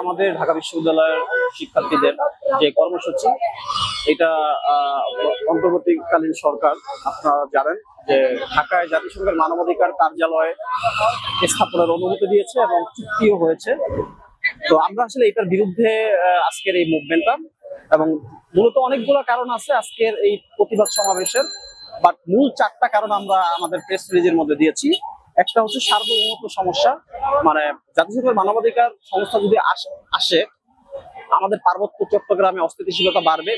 আমাদের ঢাকা বিশ্ববিদ্যালয়ের শিক্ষার্থীদের যে কর্মসূচি, এটা অন্তর্বর্তীকালীন সরকার, আপনারা জানেন যে ঢাকায় জাতিসংঘের মানবাধিকার কার্যালয় স্থাপনের অনুমতি দিয়েছে এবং চুক্তিও হয়েছে। তো আমরা আসলে এটার বিরুদ্ধে আজকের এই মুভমেন্টটা, এবং মূলত অনেকগুলো কারণ আছে আজকের এই প্রতিবাদ সমাবেশের, বাট মূল 4টা কারণ আমরা আমাদের প্রেস রিলিজের মধ্যে দিয়েছি। একটা হচ্ছে সার্বভৌমত্ব সমস্যা, মানে জাতিসংঘের মানবাধিকার সংস্থা যদি আসে আমাদের পার্বত্য চট্টগ্রামে অস্থিতিশীলতা বাড়বে।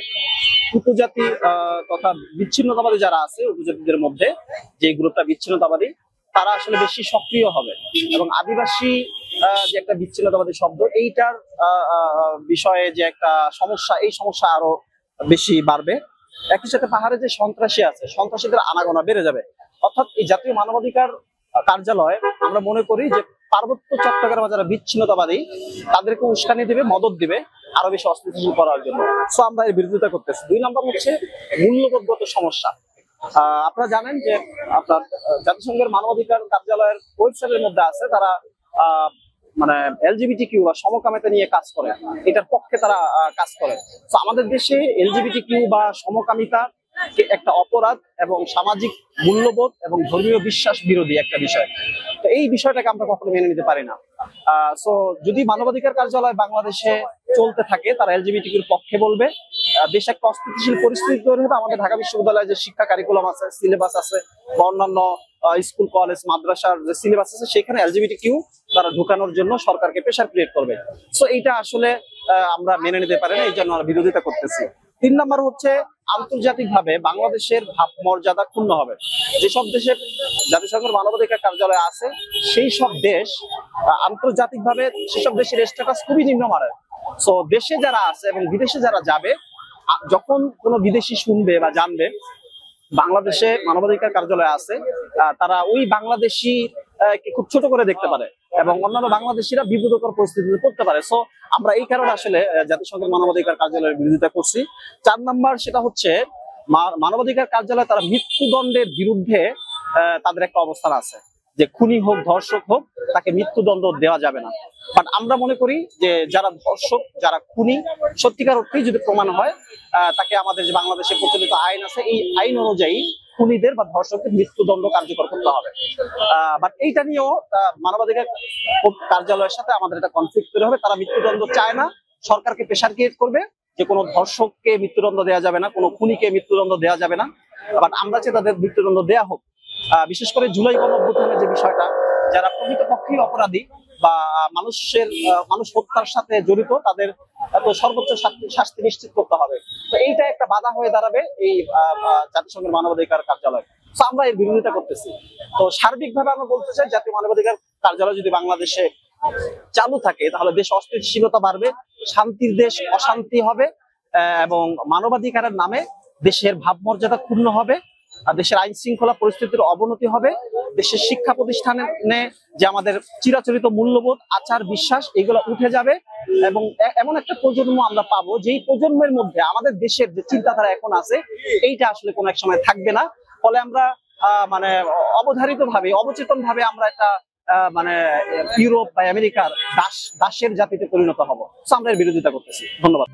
উপজাতি তথা বিচ্ছিন্নতাবাদী যারা আছে, উপজাতিদের মধ্যে যে গ্রুপটা বিচ্ছিন্নতাবাদী, তারা আসলে বেশি সক্রিয় হবে, এবং আদিবাসী যে একটা বিচ্ছিন্নতাবাদী শব্দ, এইটার বিষয়ে যে একটা সমস্যা, এই সমস্যা আরো বেশি বাড়বে। একই সাথে পাহাড়ে যে সন্ত্রাসী আছে, সন্ত্রাসীদের আনাগোনা বেড়ে যাবে। অর্থাৎ এই জাতীয় মানবাধিকার কার্যালয়, আমরা মনে করি যে পার্বত্য চট্টগ্রামে যারা বিচ্ছিন্নতাবাদী তাদেরকে উস্কানি দিবে, মদত দিবে আরো বেশি অস্থিতিশীল করার জন্য। সো আমরা এর বিরোধিতা করতেছি। 2 নম্বর হচ্ছে মূল্যবোধগত সমস্যা। আপনারা জানেন যে আপনার জাতিসংঘের মানবাধিকার কার্যালয়ের ওয়েবসাইটের মধ্যে আছে, তারা মানে LGBTQ বা সমকামিতা নিয়ে কাজ করে, এটার পক্ষে তারা কাজ করে। তো আমাদের দেশে LGBTQ বা সমকামিতা একটা অপরাধ এবং সামাজিক মূল্যবোধ এবং ধর্মীয় বিশ্বাস বিরোধী একটা বিষয়। তো এই বিষয়টাকে আমরা কখনো মেনে নিতে পারি না। সো যদি মানবাধিকার কার্যালয় বাংলাদেশে চলতে থাকে, তারা LGBTQ-র পক্ষে বলবে, দেশে একটা অস্থিতিশীল পরিস্থিতি তৈরি হবে। আমাদের ঢাকা বিশ্ববিদ্যালয়ে যে শিক্ষা কারিকুলাম আছে, সিলেবাস আছে, বা অন্যান্য স্কুল কলেজ মাদ্রাসার যে সিলেবাস আছে, সেখানে LGBTQ তারা ঢুকানোর জন্য সরকারকে প্রেশার ক্রিয়েট করবে। সো এইটা আসলে আমরা মেনে নিতে পারি না, এই জন্য আমরা বিরোধিতা করতেছি। 3 নম্বর হচ্ছে আন্তর্জাতিকভাবে বাংলাদেশের ভাবমর্যাদা ক্ষুণ্ণ হবে। যেসব দেশে জাতিসংঘের মানবাধিকার কার্যালয় আছে, সেই সব দেশ আন্তর্জাতিকভাবে সেসব দেশের স্ট্যাটাস খুবই নিম্নমানের। সো দেশে যারা আছে এবং বিদেশে যারা যাবে, যখন কোনো বিদেশি শুনবে বা জানবে বাংলাদেশে মানবাধিকার কার্যালয় আছে, তারা ওই বাংলাদেশি খুব ছোট করে দেখতে পারে এবং অন্যান্য বাংলাদেশিরা বিব্রতকর পরিস্থিতিতে পড়তে পারে। সো আমরা এই কারণে আসলে জাতিসংঘের মানবাধিকার কার্যালয়ের বিরোধিতা করছি। 4 নম্বর সেটা হচ্ছে মানবাধিকার কার্যালয় তারা মৃত্যুদণ্ডের বিরুদ্ধে তাদের একটা অবস্থান আছে, যে খুনি হোক ধর্ষক হোক তাকে মৃত্যুদণ্ড দেওয়া যাবে না। বাট আমরা মনে করি যে যারা ধর্ষক, যারা খুনি সত্যিকার অর্থেই যদি প্রমাণ হয়, তাকে আমাদের যে বাংলাদেশে প্রচলিত আইন আছে, এই আইন অনুযায়ী খুনিদের বা ধর্ষকদের মৃত্যুদণ্ড কার্যকর করতে হবে। বাট এইটা নিয়েও মানবাধিকার কার্যালয়ের সাথে আমাদের একটা কনফ্লিক্ট তৈরি হবে। তারা মৃত্যুদণ্ড চায় না, সরকারকে প্রেশার ক্রিয়েট করবে যে কোনো ধর্ষককে মৃত্যুদণ্ড দেওয়া যাবে না, কোনো খুনিকে মৃত্যুদণ্ড দেওয়া যাবে না। বাট আমরা চাই তাদের মৃত্যুদণ্ড দেওয়া হোক। বিশেষ করে জুলাই গণঅভ্যুত্থানের যে বিষয়টা, যারা প্রকৃতপক্ষেই অপরাধী বা মানুষ হত্যার সাথে জড়িত, তাদের সর্বোচ্চ শাস্তি নিশ্চিত করতে হবে। তো এইটা একটা বাধা হয়ে দাঁড়াবে এই জাতিসংঘের মানবাধিকার কার্যালয়। তো আমরা এর বিরোধিতা করতেছি। তো সার্বিকভাবে আমরা বলতে চাই, জাতীয় মানবাধিকার কার্যালয় যদি বাংলাদেশে চালু থাকে, তাহলে দেশ অস্থিতিশীলতা বাড়বে, শান্তির দেশ অশান্তি হবে, এবং মানবাধিকারের নামে দেশের ভাবমর্যাদা ক্ষুণ্ণ হবে, দেশের আইন শৃঙ্খলা পরিস্থিতির অবনতি হবে, দেশের শিক্ষা প্রতিষ্ঠানে যে আমাদের চিরাচরিত মূল্যবোধ, আচার, বিশ্বাস, এগুলো উঠে যাবে, এবং এমন একটা প্রজন্ম আমরা পাবো যেই প্রজন্মের মধ্যে আমাদের দেশের যে চিন্তাধারা এখন আছে, এইটা আসলে কোনো এক সময় থাকবে না। ফলে আমরা মানে অবধারিত ভাবে, অবচেতন ভাবে আমরা একটা মানে ইউরোপ বা আমেরিকার দাসের জাতিতে পরিণত হব। আমরা এর বিরোধিতা করতেছি। ধন্যবাদ।